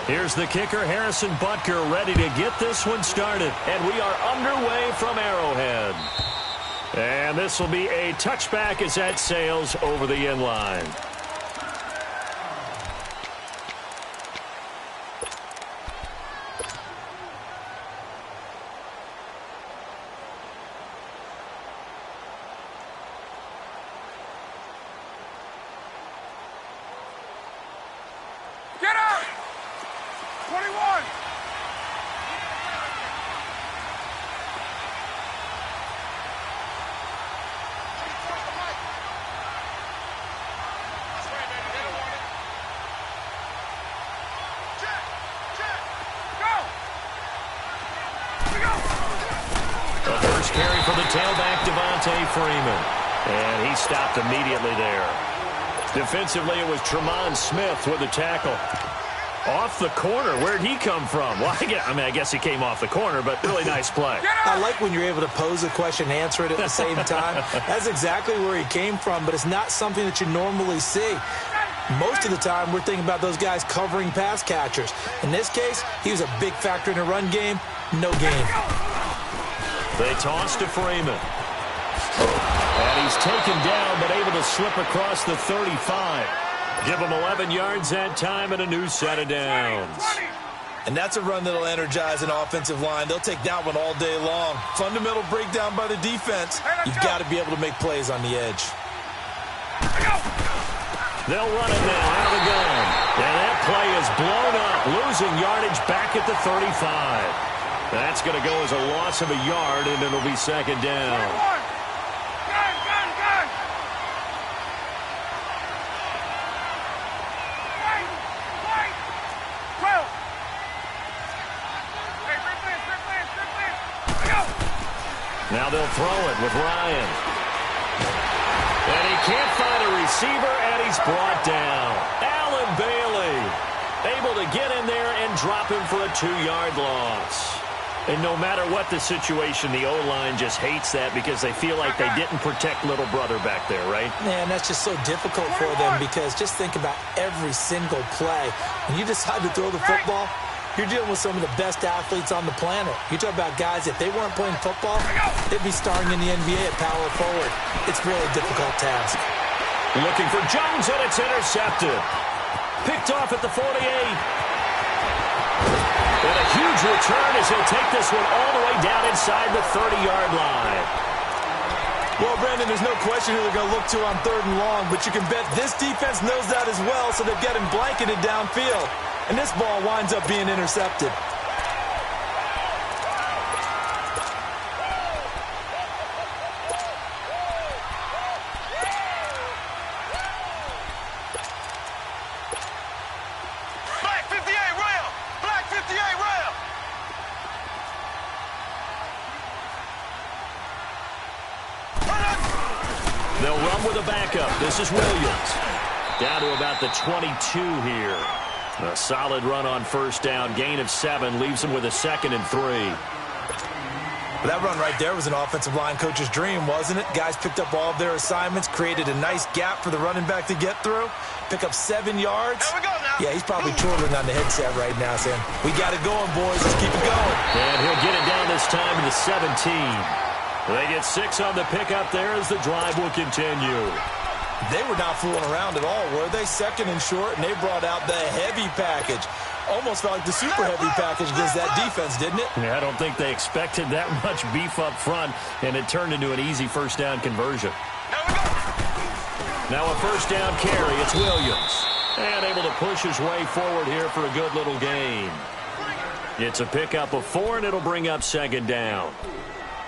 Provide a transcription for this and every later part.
Here's the kicker, Harrison Butker, ready to get this one started. And we are underway from Arrowhead. And this will be a touchback as that sails over the end line. Get up! 21! The first carry for the tailback, Devontae Freeman. And he stopped immediately there. Defensively, it was Tremont Smith with the tackle. Off the corner. Where'd he come from? Well, I guess he came off the corner, but really nice play. I like when you're able to pose a question and answer it at the same time. That's exactly where he came from, but it's not something that you normally see. Most of the time, we're thinking about those guys covering pass catchers. In this case, he was a big factor in the run game. No gain. They toss to Freeman. And he's taken down, but able to slip across the 35. Give him 11 yards that time and a new set of downs. And that's a run that'll energize an offensive line. They'll take that one all day long. Fundamental breakdown by the defense. You've got to be able to make plays on the edge. They'll run it now out of the gun. And that play is blown up, losing yardage back at the 35. That's going to go as a loss of a yard, and it'll be second down. Now they'll throw it with Ryan. And he can't find a receiver, and he's brought down. Allen Bailey able to get in there and drop him for a 2-yard loss. And no matter what the situation, the O-line just hates that because they feel like they didn't protect little brother back there, right? Man, that's just so difficult for them because just think about every single play. When you decide to throw the football, you're dealing with some of the best athletes on the planet. You talk about guys, if they weren't playing football, they'd be starring in the NBA at power forward. It's really a difficult task. Looking for Jones, and it's intercepted. Picked off at the 48. And a huge return as he'll take this one all the way down inside the 30-yard line. Well, Brandon, there's no question who they're going to look to on 3rd and long, but you can bet this defense knows that as well, so they've got him blanketed downfield. And this ball winds up being intercepted. Black 58 rail! Black 58 rail! They'll run with a backup. This is Williams. Down to about the 22 here. A solid run on first down. Gain of 7 leaves them with a 2nd and 3. That run right there was an offensive line coach's dream, wasn't it? Guys picked up all of their assignments, created a nice gap for the running back to get through, pick up 7 yards. There we go now. Yeah, he's probably twirling on the headset right now, saying, we got it going, boys. Let's keep it going. And he'll get it down this time to the 17. They get 6 on the pickup there as the drive will continue. They were not fooling around at all, were they? 2nd and short, and they brought out the heavy package. Almost felt like the super heavy package against that defense, didn't it? Yeah, I don't think they expected that much beef up front, and it turned into an easy first down conversion. Now a first down carry. It's Williams. And able to push his way forward here for a good little gain. It's a pickup of 4, and it'll bring up 2nd down.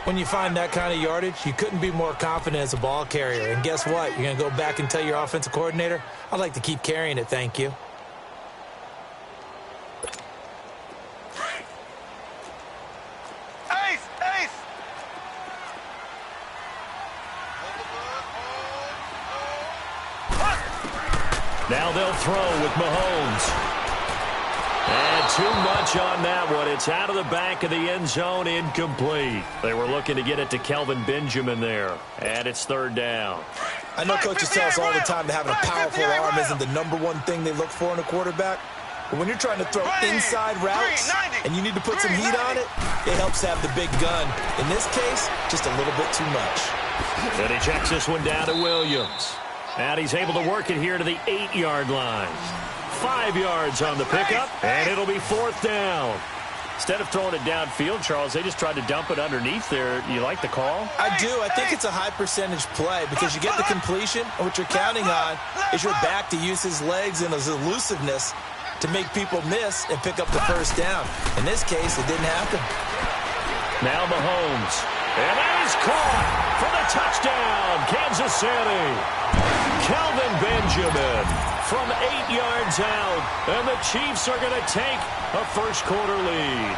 When you find that kind of yardage, you couldn't be more confident as a ball carrier. And guess what? You're going to go back and tell your offensive coordinator, I'd like to keep carrying it, thank you. Ace! Ace! Now they'll throw with Mahomes. And too much on that one. It's out of the back of the end zone, incomplete. They were looking to get it to Kelvin Benjamin there. And it's 3rd down. I know coaches tell us all the time that having a powerful arm isn't the #1 thing they look for in a quarterback. But when you're trying to throw inside routes and you need to put some heat on it, it helps have the big gun. In this case, just a little bit too much. And he checks this one down to Williams. And he's able to work it here to the 8-yard line. 5 yards on the pickup, and it'll be 4th down. Instead of throwing it downfield, Charles, they just tried to dump it underneath there. You like the call? I do. I think it's a high-percentage play because you get the completion, and what you're counting on is your back to use his legs and his elusiveness to make people miss and pick up the first down. In this case, it didn't happen. Now Mahomes. And that is caught for the touchdown, Kansas City. Kelvin Benjamin from 8 yards out, and the Chiefs are going to take a first-quarter lead.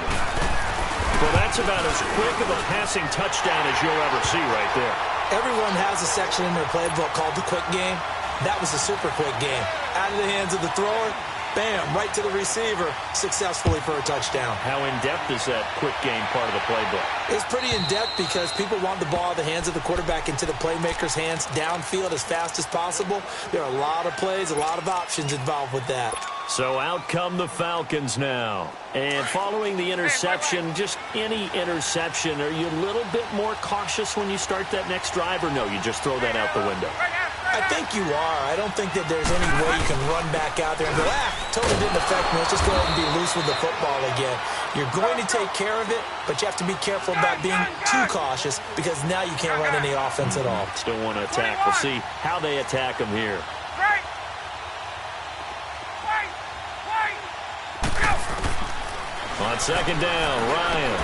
Well, that's about as quick of a passing touchdown as you'll ever see right there. Everyone has a section in their playbook called the quick game. That was a super quick game. Out of the hands of the thrower, bam, right to the receiver, successfully for a touchdown. How in-depth is that quick game part of the playbook? It's pretty in-depth because people want the ball out of the hands of the quarterback into the playmaker's hands downfield as fast as possible. There are a lot of plays, a lot of options involved with that. So out come the Falcons now. And following the interception, just any interception, are you a little bit more cautious when you start that next drive, or no, you just throw that out the window? I think you are. I don't think that there's any way you can run back out there and go, totally didn't affect me. Let's just go ahead and be loose with the football again. You're going to take care of it, but you have to be careful about being too cautious because now you can't run any offense at all. Still want to attack. We'll see how they attack him here. On second down, Ryan.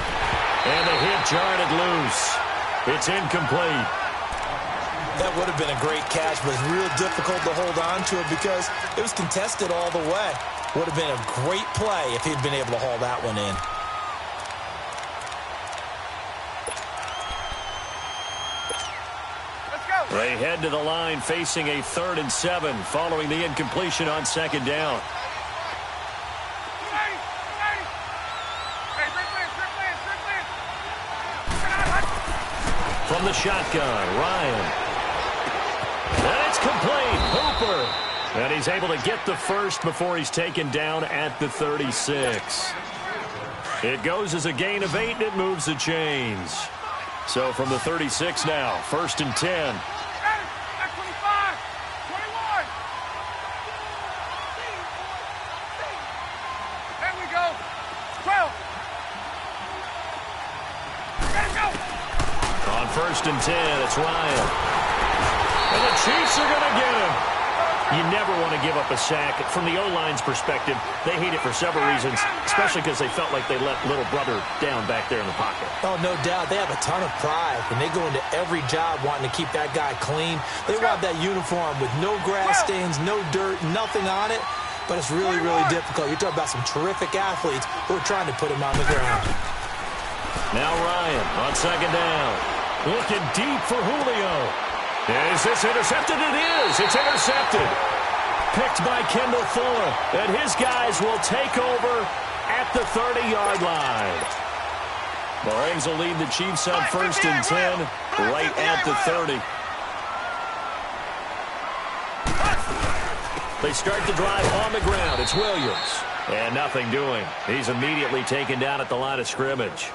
And the hit jarred it loose. It's incomplete. That would have been a great catch, but it's real difficult to hold on to it because it was contested all the way. Would have been a great play if he'd been able to haul that one in. They head to the line facing a 3rd and 7 following the incompletion on second down. From the shotgun, Ryan. And it's complete. Hooper. And he's able to get the first before he's taken down at the 36. It goes as a gain of 8, and it moves the chains. So from the 36 now, 1st and 10. On 1st and 10, it's Ryan. And the Chiefs are going to get him. You never want to give up a sack. From the O-line's perspective, they hate it for several reasons, especially because they felt like they let little brother down back there in the pocket. Oh, no doubt. They have a ton of pride, and they go into every job wanting to keep that guy clean. They want that uniform with no grass stains, no dirt, nothing on it, but it's really, really difficult. You're talking about some terrific athletes who are trying to put him on the ground. Now Ryan on second down. Looking deep for Julio. Is this intercepted? It is. It's intercepted. Picked by Kendall Fuller. And his guys will take over at the 30-yard line. Mahomes will lead the Chiefs on 1st and 10 right at the 30. They start the drive on the ground. It's Williams. And nothing doing. He's immediately taken down at the line of scrimmage.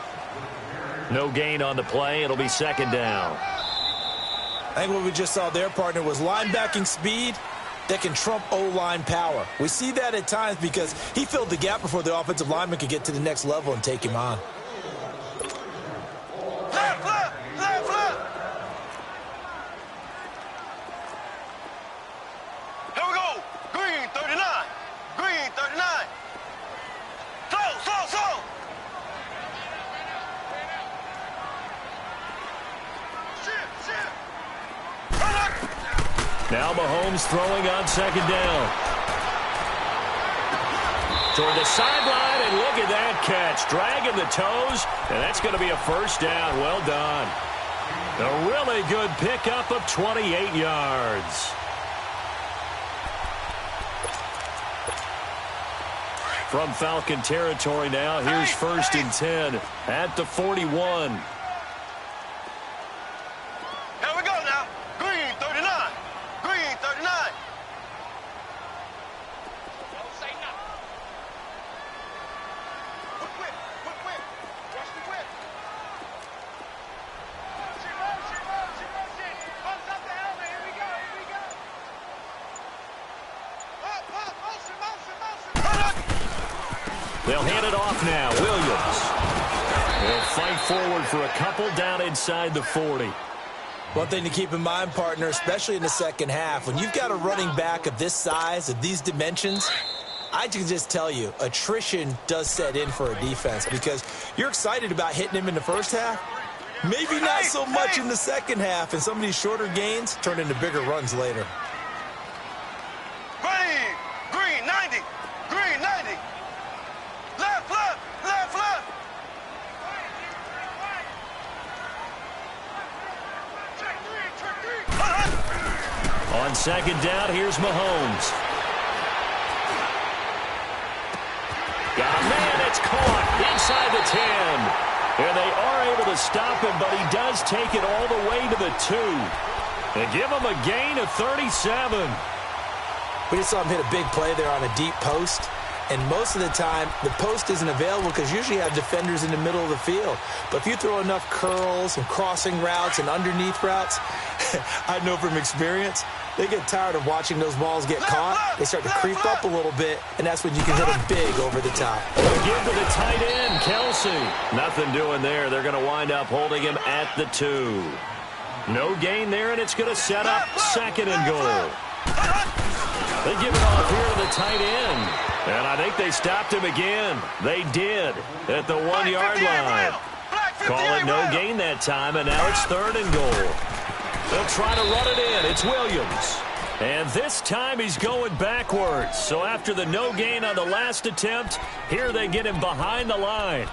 No gain on the play. It'll be 2nd down. I think what we just saw there, partner, was linebacking speed that can trump O-line power. We see that at times because he filled the gap before the offensive lineman could get to the next level and take him on. Left. Here we go. Green 39. Green 39. Slow. Now Mahomes throwing on 2nd down. Toward the sideline, and look at that catch. Dragging the toes, and that's going to be a 1st down. Well done. A really good pickup of 28 yards. From Falcon territory now, here's 1st and 10 at the 41. They'll hand it off now. Williams. They'll fight forward for a couple down inside the 40. One thing to keep in mind, partner, especially in the second half, when you've got a running back of this size, of these dimensions, I can just tell you, attrition does set in for a defense because you're excited about hitting him in the first half. Maybe not so much in the second half, and some of these shorter gains turn into bigger runs later. Green, 90. Green, 90. Left, left, left, left. On second down, here's Mahomes. Got a man, it's caught inside the 10. And they are able to stop him, but he does take it all the way to the 2. And give him a gain of 37. We just saw him hit a big play there on a deep post. And most of the time, the post isn't available because usually you have defenders in the middle of the field. But if you throw enough curls and crossing routes and underneath routes, I know from experience, they get tired of watching those balls get caught. They start to creep up a little bit, and that's when you can hit them big over the top. Give to the tight end, Kelsey. Nothing doing there. They're going to wind up holding him at the 2. No gain there, and it's going to set up second and goal. They give it off here to the tight end. And I think they stopped him again. They did at the 1-yard line. Call it no gain that time, and now it's third and goal. They'll try to run it in. It's Williams. And this time he's going backwards. So after the no gain on the last attempt, here they get him behind the line.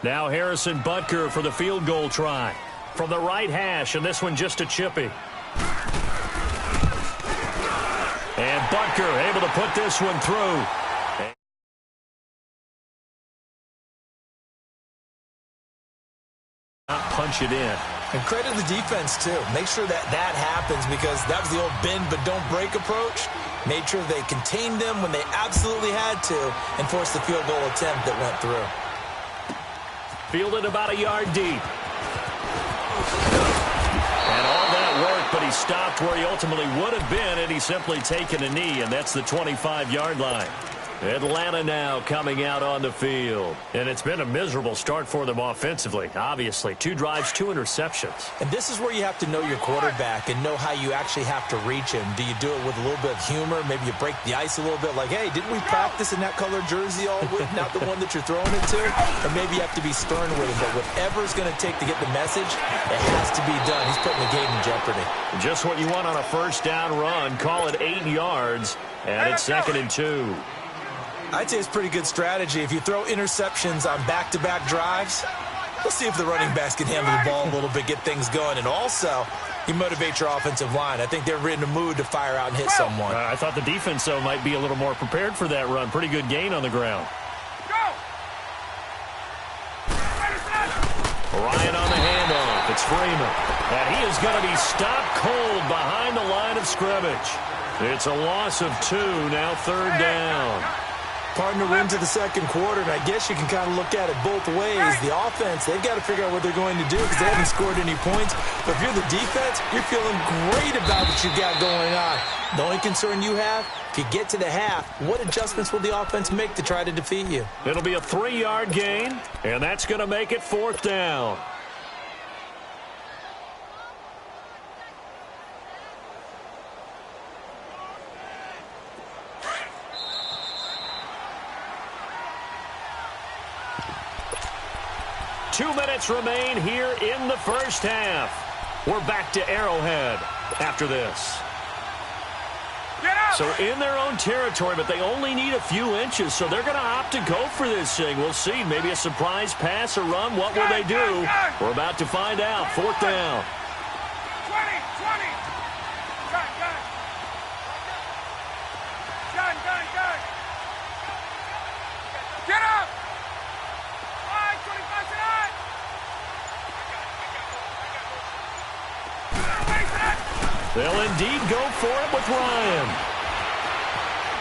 Now Harrison Butker for the field goal try. From the right hash, and this one just a chippy. And Butker able to put this one through. Punch it in. And credit the defense, too. Make sure that that happens because that was the old bend but don't break approach. Made sure they contained them when they absolutely had to and forced the field goal attempt that went through. Fielded about a yard deep. And all that work, but he stopped where he ultimately would have been had he simply taken a knee, and that's the 25-yard line. Atlanta now coming out on the field. And it's been a miserable start for them offensively, obviously. 2 drives, 2 interceptions. And this is where you have to know your quarterback and know how you actually have to reach him. Do you do it with a little bit of humor? Maybe you break the ice a little bit like, hey, didn't we practice in that colored jersey all week? Not the one that you're throwing it to? Or maybe you have to be stern with him. But whatever it's going to take to get the message, it has to be done. He's putting the game in jeopardy. Just what you want on a first down run. Call it 8 yards, and it's second and 2. I'd say it's pretty good strategy. If you throw interceptions on back-to-back drives, we'll see if the running backs can handle the ball a little bit, get things going. And also, you motivate your offensive line. I think they're in the mood to fire out and hit someone. I thought the defense, though, might be a little more prepared for that run. Pretty good gain on the ground. Ryan on the handoff. It's Freeman. And he is going to be stopped cold behind the line of scrimmage. It's a loss of 2, now third down. Partner, we're into the second quarter, and I guess you can kind of look at it both ways. The offense, they've got to figure out what they're going to do because they haven't scored any points. But if you're the defense, you're feeling great about what you got going on. The only concern you have, if you get to the half, what adjustments will the offense make to try to defeat you? It'll be a 3-yard gain, and that's going to make it fourth down. Two minutes remain here in the first half. We're back to Arrowhead after this. So in their own territory, but they only need a few inches, so they're going to opt to go for this thing. We'll see. Maybe a surprise pass or run. What will they do? We're about to find out. Fourth down. 20. Gun. Get up! 25 tonight! They'll indeed go for it with Ryan.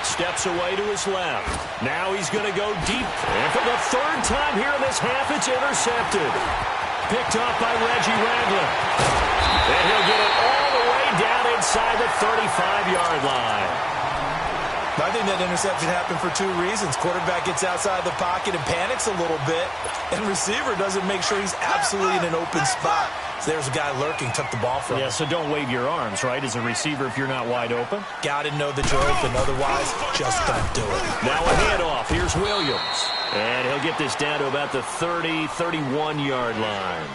Steps away to his left. Now he's going to go deep. And for the third time here in this half, it's intercepted. Picked off by Reggie Ragland. And he'll get it all the way down inside the 35-yard line. I think that interception happened for two reasons. Quarterback gets outside the pocket and panics a little bit, and receiver doesn't make sure he's absolutely in an open spot. So there's a guy lurking, took the ball from him. Yeah, so don't wave your arms, right, as a receiver if you're not wide open. Got to know that you're open, otherwise just don't do it. Now a handoff. Here's Williams. And he'll get this down to about the 30, 31-yard line.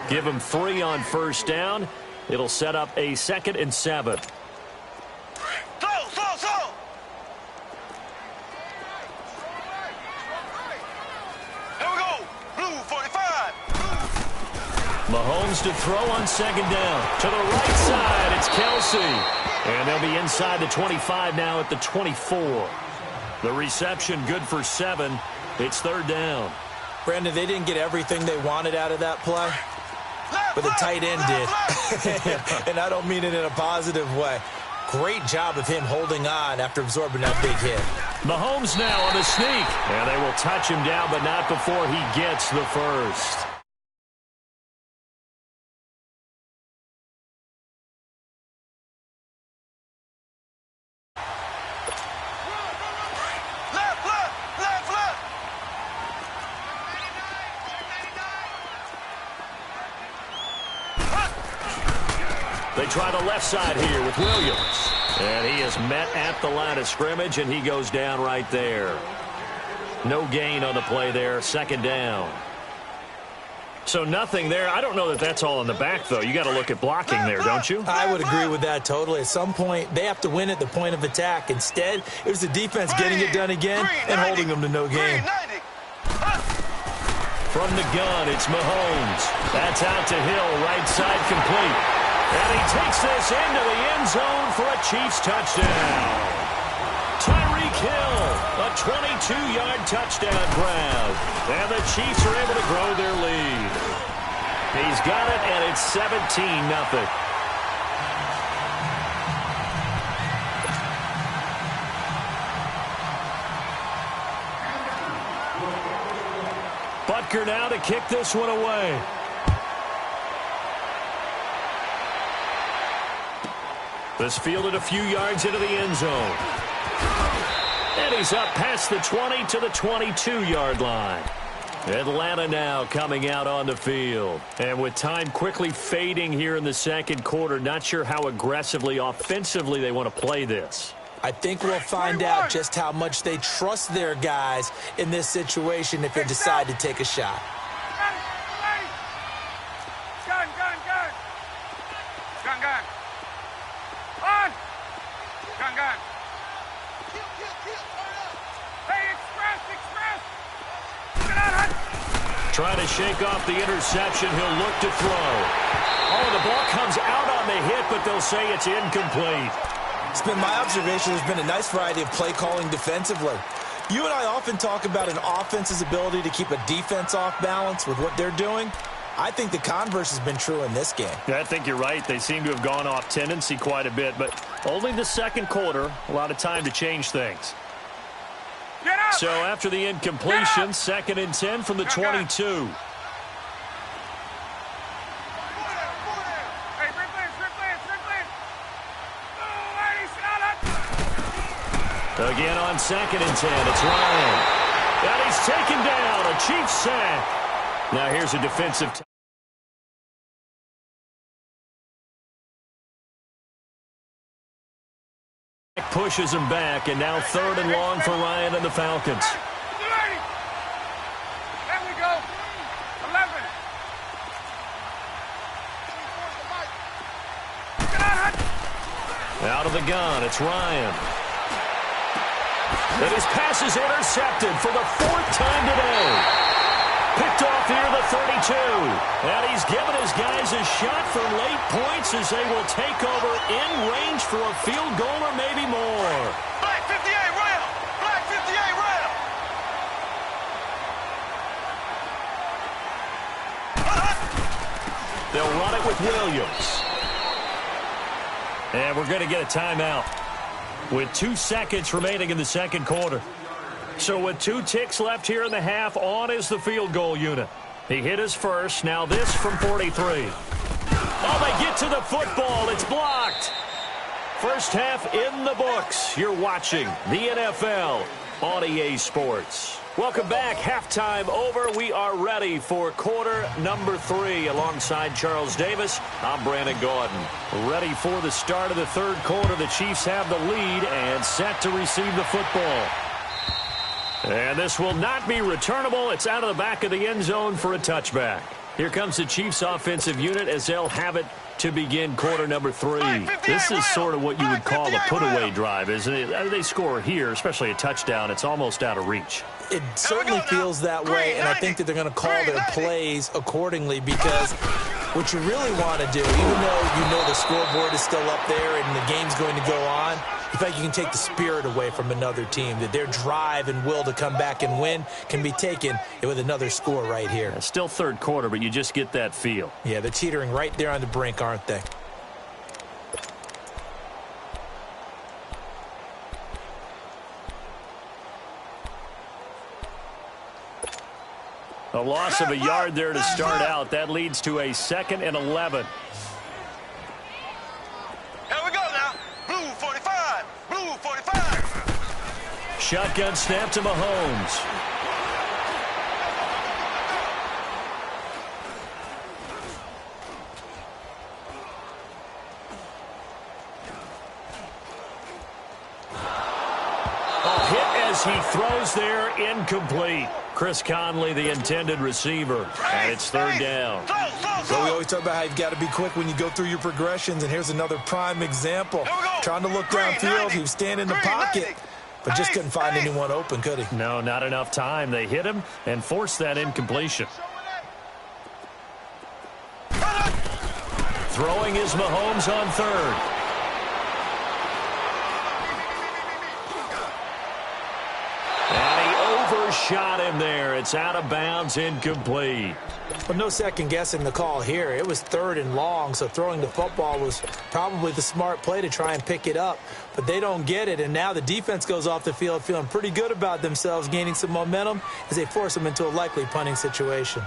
Give him 3 on first down. It'll set up a 2nd and 7. Mahomes to throw on 2nd down. To the right side, it's Kelsey. And they'll be inside the 25 now at the 24. The reception good for 7. It's 3rd down. Brandon, they didn't get everything they wanted out of that play, but the tight end did. And I don't mean it in a positive way. Great job of him holding on after absorbing that big hit. Mahomes now on the sneak. And they will touch him down, but not before he gets the first. They try the left side here with Williams. And he is met at the line of scrimmage, and he goes down right there. No gain on the play there, 2nd down. So nothing there. I don't know that that's all in the back, though. You got to look at blocking there, don't you? I would agree with that totally. At some point, they have to win at the point of attack. Instead, it was the defense getting it done again and holding them to no gain. From the gun, it's Mahomes. That's out to Hill, right side complete. And he takes this into the end zone for a Chiefs touchdown. Tyreek Hill, a 22-yard touchdown grab. And the Chiefs are able to grow their lead. He's got it, and it's 17-0. Butker now to kick this one away. This fielded a few yards into the end zone. And he's up past the 20 to the 22-yard line. Atlanta now coming out on the field. And with time quickly fading here in the 2nd quarter, not sure how aggressively, offensively they want to play this. I think we'll find out just how much they trust their guys in this situation if they decide to take a shot. Trying to shake off the interception. He'll look to throw. Oh, the ball comes out on the hit, but they'll say it's incomplete. It's been my observation there's been a nice variety of play calling defensively. You and I often talk about an offense's ability to keep a defense off balance with what they're doing. I think the converse has been true in this game. Yeah, I think you're right. They seem to have gone off tendency quite a bit, but only the 2nd quarter, a lot of time to change things. So after the incompletion, 2nd and 10 from the 22. Again on 2nd and 10, it's Ryan. And he's taken down, a Chiefs sack. Now here's a defensive pushes him back, and now 3rd and long for Ryan and the Falcons. There we go. 11. Out of the gun, it's Ryan. And his pass is intercepted for the 4th time today. Picked off here, the 32. And he's given his guys a shot for late points as they will take over in range for a field goal or maybe more. Black 58 round. Black 58 round. They'll run it with Williams. And we're going to get a timeout with 2 seconds remaining in the 2nd quarter. So with 2 ticks left here in the half, on is the field goal unit. He hit his first. Now this from 43. Oh, they get to the football. It's blocked. First half in the books. You're watching the NFL on EA Sports. Welcome back. Halftime over. We are ready for quarter number 3. Alongside Charles Davis, I'm Brandon Gordon. Ready for the start of the third quarter. The Chiefs have the lead and set to receive the football. And this will not be returnable. It's out of the back of the end zone for a touchback. Here comes the Chiefs offensive unit as they'll have it to begin quarter number 3. This is sort of what you would call a put-away drive, isn't it? They score here, especially a touchdown. It's almost out of reach. It certainly feels that way, and I think that they're going to call their plays accordingly because what you really want to do, even though you know the scoreboard is still up there and the game's going to go on, in fact, you can take the spirit away from another team, that their drive and will to come back and win can be taken with another score right here. Still third quarter, but you just get that feel. Yeah, they're teetering right there on the brink, aren't they? A loss of a yard there to start out. That leads to a 2nd and 11. Here we go now. Blue 45. Blue 45. Shotgun snap to Mahomes. Hit as he throws there, incomplete. Chris Conley, the intended receiver, and it's third down. So we always talk about how you've got to be quick when you go through your progressions, and here's another prime example. Trying to look downfield, he was standing in the pocket, but just couldn't find anyone open, could he? No, not enough time. They hit him and forced that incompletion. Throwing is Mahomes on third. Shot him there. It's out of bounds, incomplete. Well, no second guessing the call here. It was 3rd and long, so throwing the football was probably the smart play to try and pick it up. But they don't get it, and now the defense goes off the field feeling pretty good about themselves, gaining some momentum as they force them into a likely punting situation.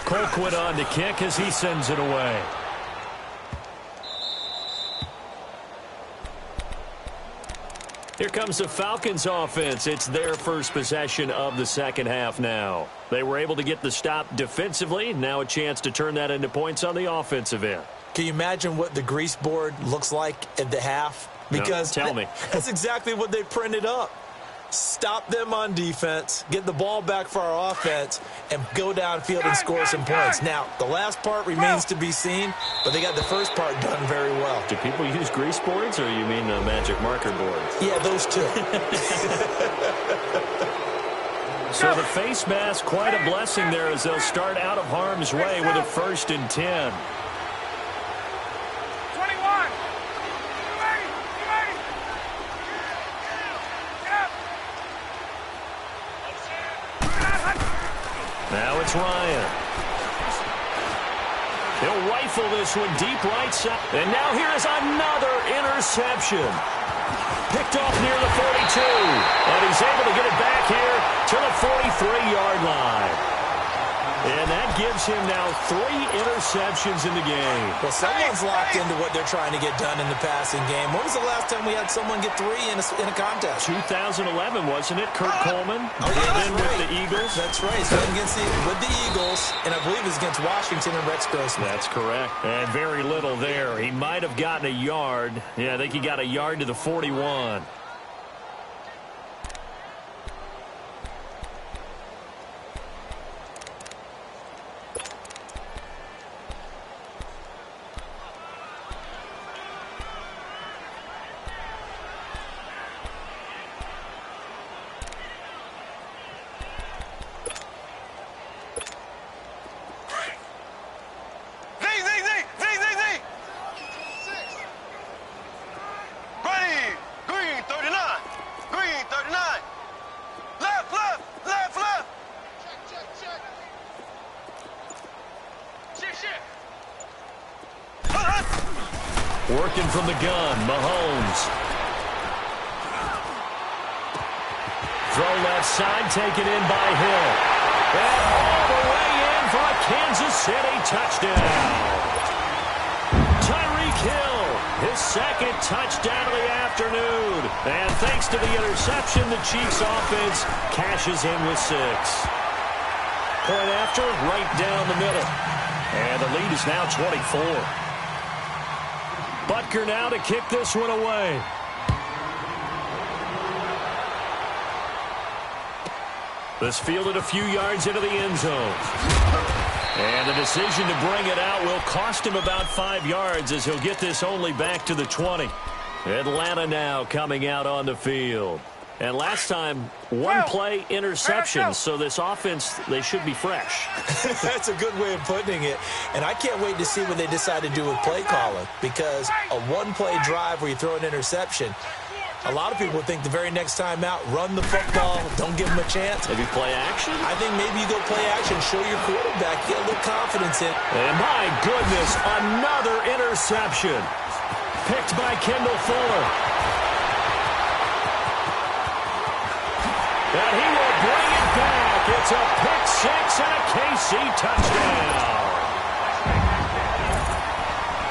Colquitt on to kick as he sends it away. Here comes the Falcons offense. It's their first possession of the second half now. They were able to get the stop defensively. Now a chance to turn that into points on the offensive end. Can you imagine what the grease board looks like at the half? Because no, tell me. That's exactly what they printed up. Stop them on defense, get the ball back for our offense, and go downfield and score some points. Now, the last part remains to be seen, but they got the first part done very well. Do people use grease boards, or you mean the magic marker boards? Yeah, those two. So the face mask, quite a blessing there as they'll start out of harm's way with a 1st and 10. 21. Now it's Ryan. He'll rifle this one deep right side. And now here is another interception. Picked off near the 42. And he's able to get it back here to the 43-yard line. And that gives him now 3 interceptions in the game. Well, someone's locked into what they're trying to get done in the passing game. When was the last time we had someone get 3 in a contest? 2011, wasn't it? Kurt Coleman. Oh, yeah, then right. with the Eagles. That's right. So with the Eagles, and I believe it's against Washington and Rex Grossman. That's correct. And very little there. He might have gotten a yard. Yeah, I think he got a yard to the 41. Working from the gun, Mahomes. Throw left side, taken in by Hill. And all the way in for a Kansas City touchdown. kill. His second touchdown of the afternoon. And thanks to the interception, the Chiefs offense cashes in with 6. Point after, right down the middle. And the lead is now 24. Butker now to kick this one away. This fielded a few yards into the end zone. And the decision to bring it out will cost him about 5 yards as he'll get this only back to the 20. Atlanta now coming out on the field. And last time, one play interception, so this offense, they should be fresh. That's a good way of putting it. And I can't wait to see what they decide to do with play calling, because a one-play drive where you throw an interception, a lot of people think the very next time out, run the football, don't give them a chance. Maybe play action? I think maybe you go play action, show your quarterback, get a little confidence in. And my goodness, another interception. Picked by Kendall Fuller. And he will bring it back. It's a pick-6 and a KC touchdown.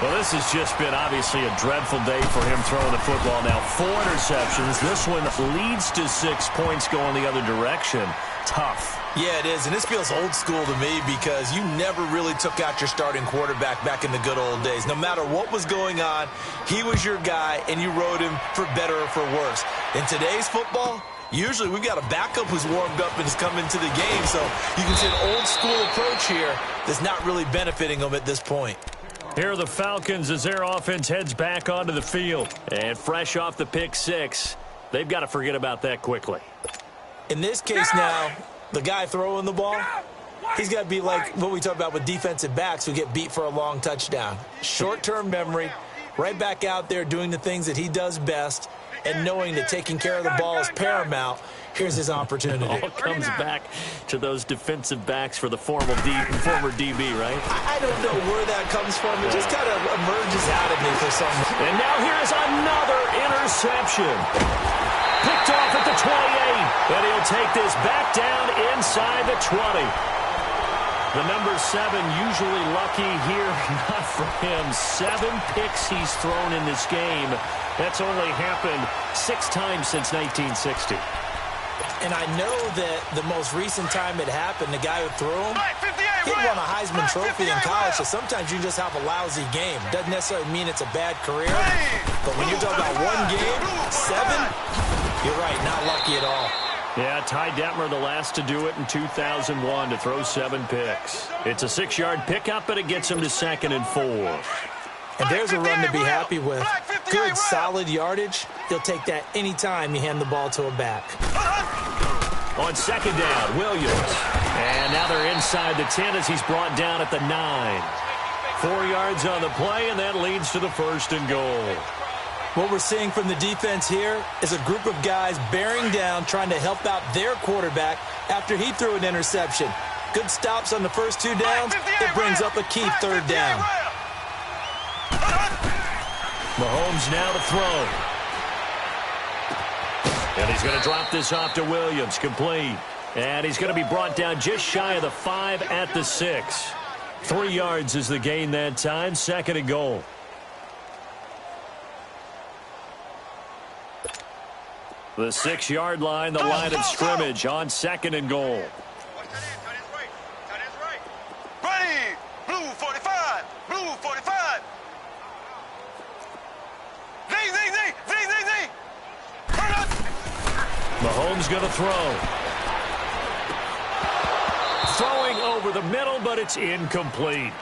Well, this has just been obviously a dreadful day for him throwing the football. Now 4 interceptions. This one leads to 6 points going the other direction. Tough. Yeah, it is, and this feels old school to me because you never really took out your starting quarterback back in the good old days. No matter what was going on, he was your guy, and you rode him for better or for worse. In today's football, usually we've got a backup who's warmed up and has come into the game, so you can see an old school approach here that's not really benefiting them at this point. Here are the Falcons as their offense heads back onto the field. And fresh off the pick-6, they've got to forget about that quickly. In this case now, the guy throwing the ball, he's got to be like what we talk about with defensive backs who get beat for a long touchdown. Short-term memory, right back out there doing the things that he does best, and knowing that taking care of the ball is paramount. Here's his opportunity. It all comes back to those defensive backs for the former DB, right? I don't know where that comes from. It just kind of emerges out of me for some reason. And now here's another interception. Picked off at the 28. And he'll take this back down inside the 20. The number 7 usually lucky here. Not for him. 7 picks he's thrown in this game. That's only happened 6 times since 1960. And I know that the most recent time it happened, the guy who threw him, he won a Heisman Trophy in college, so sometimes you just have a lousy game. Doesn't necessarily mean it's a bad career, but when you're talking about one game, 7, you're right, not lucky at all. Yeah, Ty Detmer, the last to do it in 2001, to throw 7 picks. It's a 6-yard pickup, but it gets him to 2nd and 4. And there's a run to be happy with. Good, solid yardage. He'll take that anytime you hand the ball to a back. On 2nd down, Williams. And now they're inside the 10 as he's brought down at the 9. 4 yards on the play, and that leads to the 1st and goal. What we're seeing from the defense here is a group of guys bearing down, trying to help out their quarterback after he threw an interception. Good stops on the first 2 downs. It brings up a key 3rd down. Mahomes now to throw. And he's going to drop this off to Williams, complete. And he's going to be brought down just shy of the 5 at the 6. 3 yards is the gain that time, 2nd and goal. The 6-yard line, the line of scrimmage on 2nd and goal. Ready, blue 45, blue 45. Z. Mahomes going to throw. Throwing over the middle, but it's incomplete.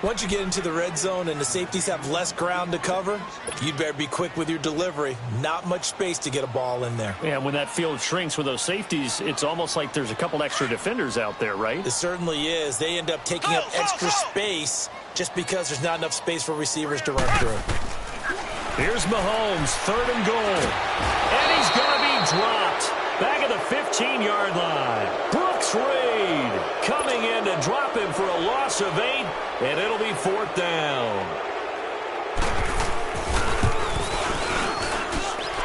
Once you get into the red zone and the safeties have less ground to cover, you'd better be quick with your delivery. Not much space to get a ball in there. Yeah, when that field shrinks with those safeties, it's almost like there's a couple extra defenders out there, right? It certainly is. They end up taking up extra space just because there's not enough space for receivers to run through. Here's Mahomes, 3rd and goal. And he's going to be dropped. Back at the 15-yard line. Brooks Reed coming in to drop him for a loss of 8, and it'll be 4th down.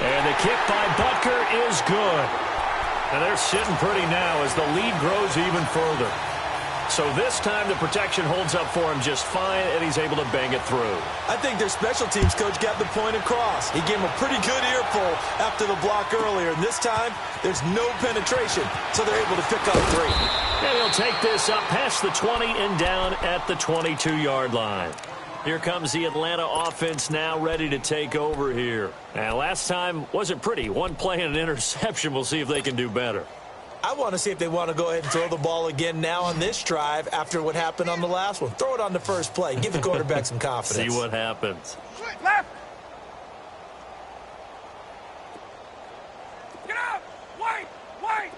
And the kick by Butker is good. And they're sitting pretty now as the lead grows even further. So this time the protection holds up for him just fine, and he's able to bang it through. I think their special teams coach got the point across. He gave him a pretty good earful after the block earlier, and this time there's no penetration, so they're able to pick up 3. And he'll take this up past the 20 and down at the 22-yard line. Here comes the Atlanta offense now ready to take over here. And last time wasn't pretty. One play and an interception. We'll see if they can do better. I want to see if they want to go ahead and throw the ball again now on this drive after what happened on the last one. Throw it on the first play. Give the quarterback some confidence. See what happens. Left. Get out. Wait. Wait.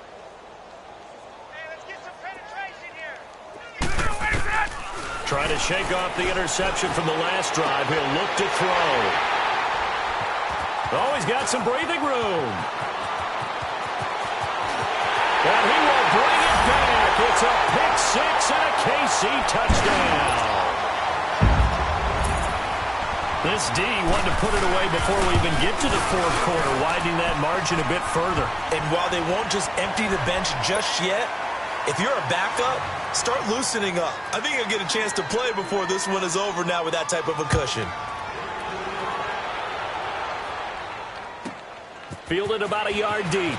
Hey, let's get some penetration here. Trying to shake off the interception from the last drive. He'll look to throw. Oh, he's got some breathing room. And he will bring it back. It's a pick six and a KC touchdown. This D wanted to put it away before we even get to the fourth quarter, widening that margin a bit further. And while they won't just empty the bench just yet, if you're a backup, start loosening up. I think you'll get a chance to play before this one is over now with that type of a cushion. Fielded about a yard deep.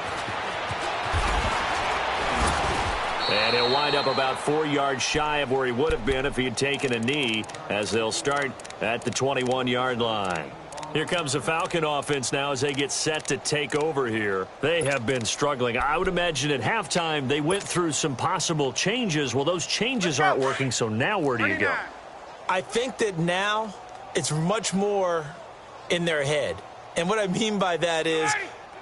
And he'll wind up about 4 yards shy of where he would have been if he had taken a knee, as they'll start at the 21-yard line. Here comes the Falcon offense now as they get set to take over here. They have been struggling. I would imagine at halftime they went through some possible changes. Well, those changes aren't working, so now where do you go? I think that now it's much more in their head. And what I mean by that is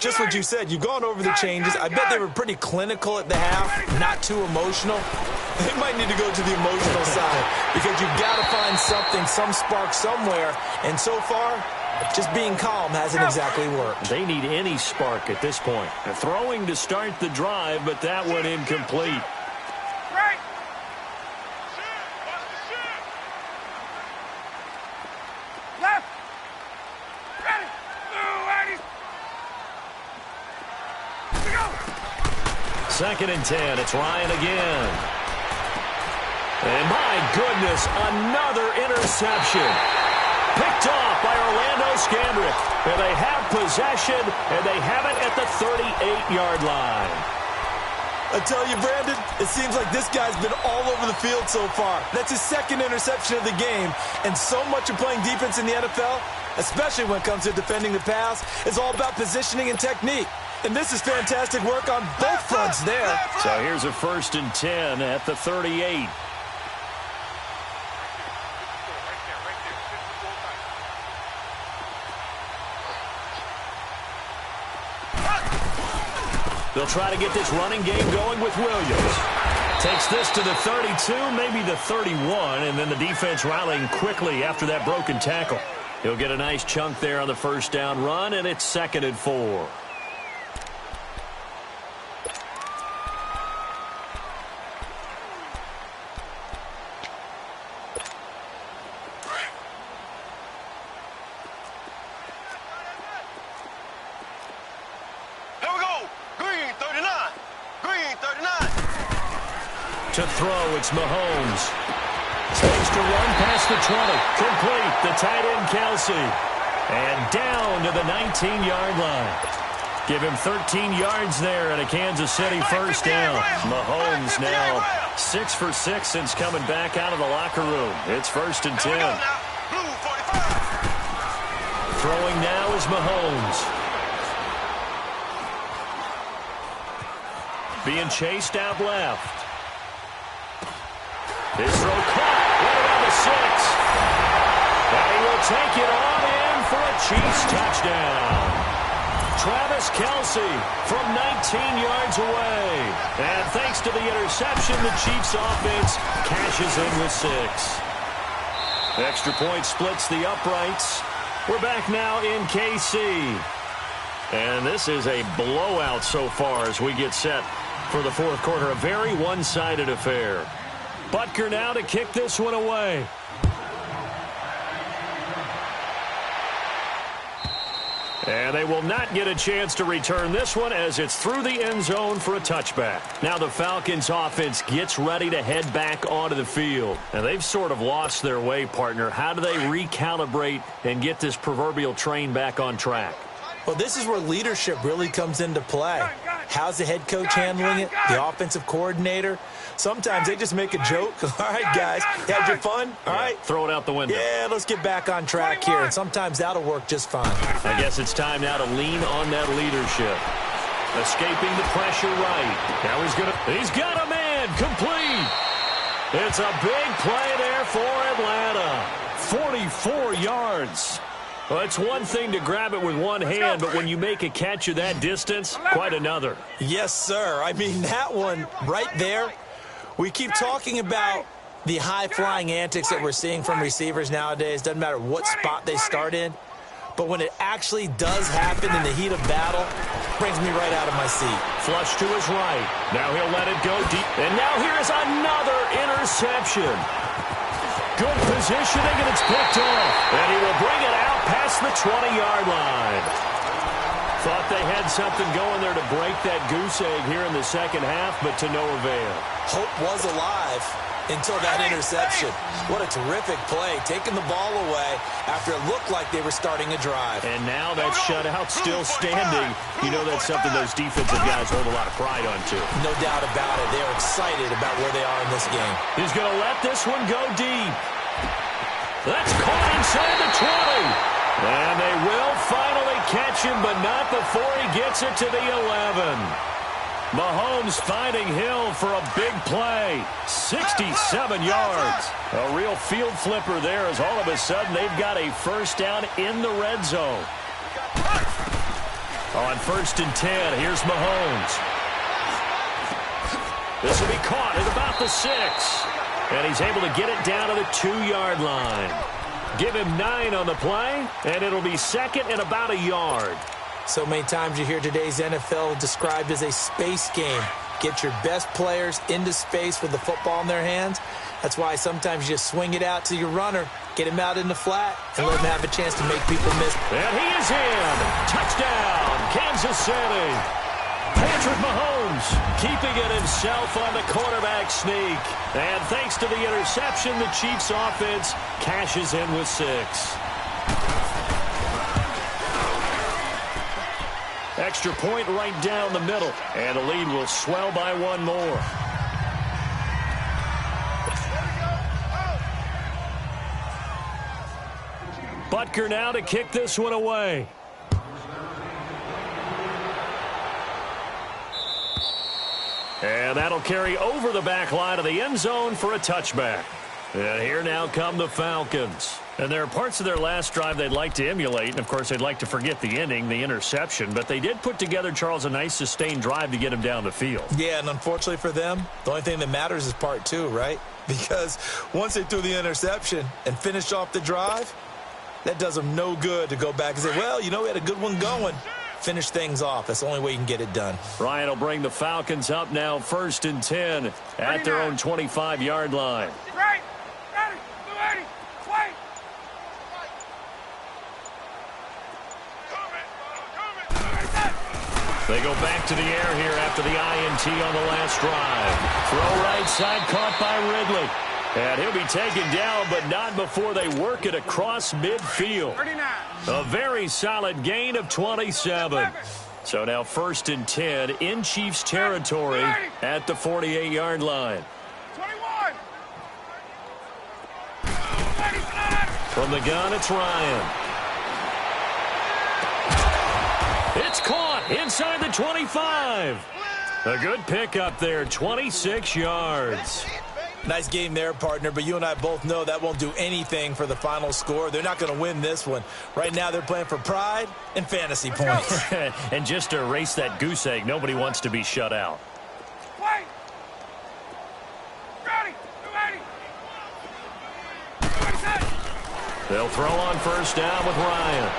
just what you said. You've gone over the changes. I bet they were pretty clinical at the half, not too emotional. They might need to go to the emotional side because you've got to find something, some spark somewhere. And so far, just being calm hasn't exactly worked. They need any spark at this point. They're throwing to start the drive, but that went incomplete. Right. Left. Ready. Ready. Go. 2nd and 10. It's Ryan again. And my goodness, another interception. Picked off by Orlando Scandrick. And they have possession, and they have it at the 38-yard line. I tell you, Brandon, it seems like this guy's been all over the field so far. That's his 2nd interception of the game. And so much of playing defense in the NFL, especially when it comes to defending the pass, is all about positioning and technique. And this is fantastic work on both fronts there. So here's a 1st and 10 at the 38. They'll try to get this running game going with Williams. Takes this to the 32, maybe the 31, and then the defense rallying quickly after that broken tackle. He'll get a nice chunk there on the 1st down run, and it's 2nd and 4. To throw, it's Mahomes. Takes to run past the 20. Complete, the tight end Kelsey. And down to the 19-yard line. Give him 13 yards there and a Kansas City 1st down. Mahomes now 6 for 6 since coming back out of the locker room. It's 1st and 10. Throwing now is Mahomes. Being chased out left. His throw caught right around the 6. And he will take it on in for a Chiefs touchdown. Travis Kelce from 19 yards away. And thanks to the interception, the Chiefs offense cashes in with 6. Extra point splits the uprights. We're back now in KC. And this is a blowout so far as we get set for the 4th quarter. A very one-sided affair. Butker now to kick this one away. And they will not get a chance to return this one as it's through the end zone for a touchback. Now the Falcons offense gets ready to head back onto the field. And they've sort of lost their way, partner. How do they recalibrate and get this proverbial train back on track? Well, this is where leadership really comes into play. How's the head coach handling it? The offensive coordinator? Sometimes they just make a joke. All right, guys, had your fun? All right. Throw it out the window. Yeah, let's get back on track here. And sometimes that'll work just fine. I guess it's time now to lean on that leadership. Escaping the pressure right. Now he's got a man complete. It's a big play there for Atlanta. 44 yards. Well, it's one thing to grab it with one hand, but when you make a catch of that distance, quite another. Yes, sir. I mean, that one right there, we keep talking about the high-flying antics that we're seeing from receivers nowadays. Doesn't matter what spot they start in. But when it actually does happen in the heat of battle, it brings me right out of my seat. Flush to his right. Now he'll let it go deep. And now here's another interception. Good positioning, and it's picked off. And he will bring it out past the 20-yard line. Thought they had something going there to break that goose egg here in the second half, but to no avail. Hope was alive until that interception. What a terrific play, taking the ball away after it looked like they were starting a drive. And now that shutout still standing. You know that's something those defensive guys hold a lot of pride on, too. No doubt about it. They're excited about where they are in this game. He's going to let this one go deep. That's caught inside the 20. And they will finally catch him, but not before he gets it to the 11. Mahomes finding Hill for a big play. 67 yards. A real field flipper there as all of a sudden they've got a first down in the red zone. On 1st and 10, here's Mahomes. This will be caught at about the 6. And he's able to get it down to the 2-yard line. Give him 9 on the play, and it'll be second and about a yard. So many times you hear today's NFL described as a space game. Get your best players into space with the football in their hands. That's why sometimes you just swing it out to your runner, get him out in the flat, and let him have a chance to make people miss. And he is in. Touchdown, Kansas City. Patrick Mahomes keeping it himself on the quarterback sneak. And thanks to the interception, the Chiefs offense cashes in with 6. Extra point right down the middle. And the lead will swell by 1 more. Butker now to kick this one away. And that'll carry over the back line of the end zone for a touchback. And here now come the Falcons. And there are parts of their last drive they'd like to emulate. And, of course, they'd like to forget the ending, the interception. But they did put together, Charles, a nice sustained drive to get him down the field. Yeah, and unfortunately for them, the only thing that matters is part 2, right? Because once they threw the interception and finished off the drive, that does them no good to go back and say, well, you know, we had a good one going. Finish things off. That's the only way you can get it done. Ryan will bring the Falcons up now 1st and 10 at their own 25-yard line. Right. Ready. 280. Wait. They go back to the air here after the INT on the last drive. Throw right side caught by Ridley. And he'll be taken down, but not before they work it across midfield. 39. A very solid gain of 27. So now 1st and 10 in Chiefs territory at the 48-yard line. 21. From the gun, it's Ryan. It's caught inside the 25. A good pickup there, 26 yards. Nice game there, partner, but you and I both know that won't do anything for the final score. They're not going to win this one. Right now they're playing for pride and fantasy points. And just to erase that goose egg, nobody wants to be shut out. Wait. Ready. 280. They'll throw on 1st down with Ryan.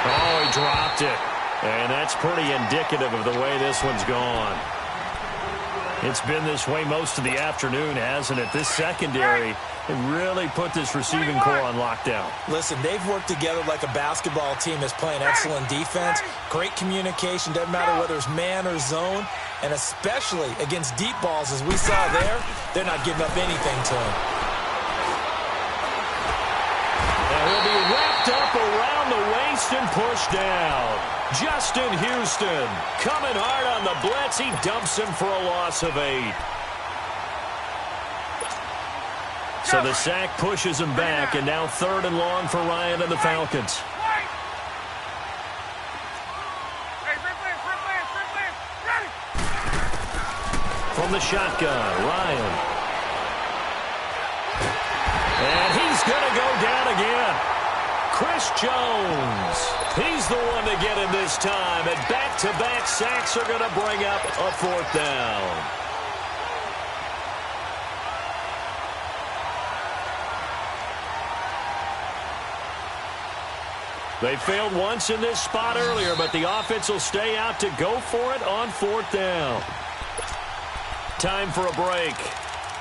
Oh, he dropped it. And that's pretty indicative of the way this one's gone. It's been this way most of the afternoon, hasn't it? This secondary really put this receiving core on lockdown. Listen, they've worked together like a basketball team that's playing excellent defense. Great communication, doesn't matter whether it's man or zone. And especially against deep balls, as we saw there, they're not giving up anything to him. And he'll be wrapped up around the waist and pushed down. Justin Houston coming hard on the blitz. He dumps him for a loss of 8. So the sack pushes him back, and now 3rd and long for Ryan and the Falcons. From the shotgun, Ryan. And he's going to go down again. Chris Jones. He's the one to get him this time. And back-to-back sacks are going to bring up a 4th down. They failed once in this spot earlier, but the offense will stay out to go for it on 4th down. Time for a break.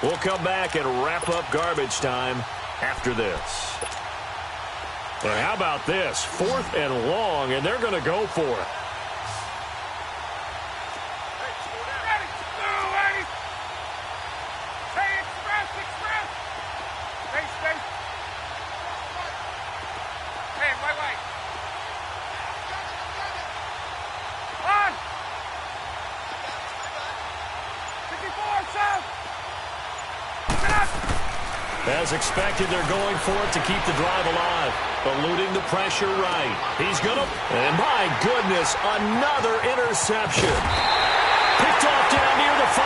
We'll come back and wrap up garbage time after this. And how about this? 4th and long, and they're going to go for it. As expected, they're going for it to keep the drive alive. Eluding the pressure right. He's going to... And my goodness, another interception. Picked off down near the 5.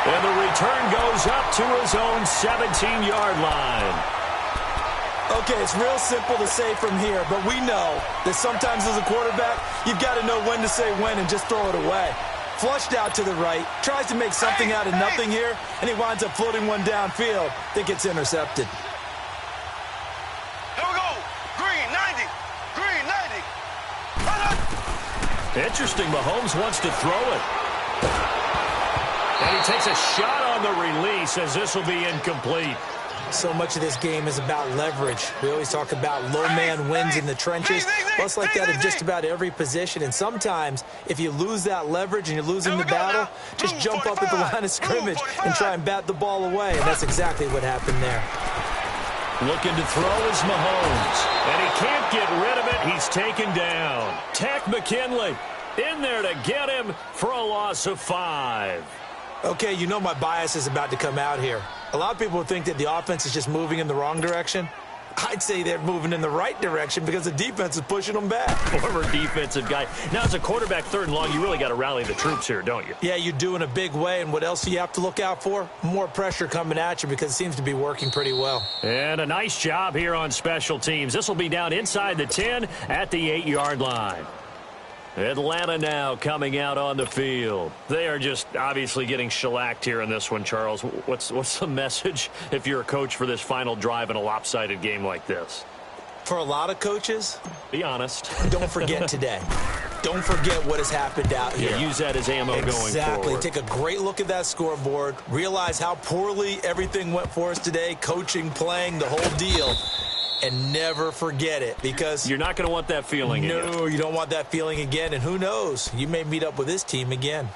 And the return goes up to his own 17-yard line. Okay, it's real simple to say from here, but we know that sometimes as a quarterback, you've got to know when to say when and just throw it away. Flushed out to the right, tries to make something out of nothing here, and he winds up floating one downfield that gets intercepted. Here we go. Green, 90. Green, 90. Interesting, Mahomes wants to throw it. And he takes a shot on the release as this will be incomplete. So much of this game is about leverage. We always talk about low man wins in the trenches. Well, it's like that in just about every position. And sometimes, if you lose that leverage and you're losing the battle, just jump up at the line of scrimmage and try and bat the ball away. And that's exactly what happened there. Looking to throw is Mahomes. And he can't get rid of it. He's taken down. Takk McKinley in there to get him for a loss of 5. Okay, you know my bias is about to come out here. A lot of people think that the offense is just moving in the wrong direction. I'd say they're moving in the right direction because the defense is pushing them back. Former defensive guy. Now, as a quarterback 3rd and long, you really got to rally the troops here, don't you? Yeah, you do in a big way. And what else do you have to look out for? More pressure coming at you because it seems to be working pretty well. And a nice job here on special teams. This will be down inside the 10 at the 8-yard line. Atlanta now coming out on the field. They are just obviously getting shellacked here in this one, Charles. What's the message if you're a coach for this final drive in a lopsided game like this? For a lot of coaches, be honest. Don't forget today. Don't forget what has happened out here. Yeah, use that as ammo going forward. Exactly. Take a great look at that scoreboard. Realize how poorly everything went for us today. Coaching, playing, the whole deal. And never forget it, because you're not going to want that feeling again. No, you don't want that feeling again. And who knows? You may meet up with this team again.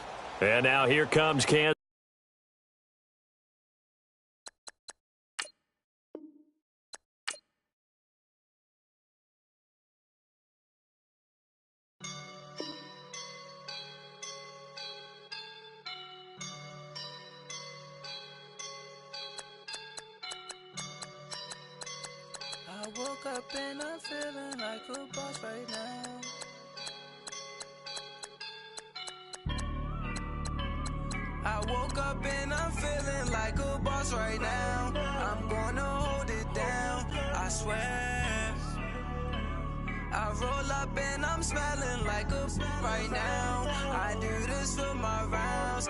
And now here comes Kansas. I woke up and I'm feeling like a boss right now. I woke up and I'm feeling like a boss right now. I'm gonna hold it down, I swear. I roll up and I'm smelling like a right now. I do this for my rounds,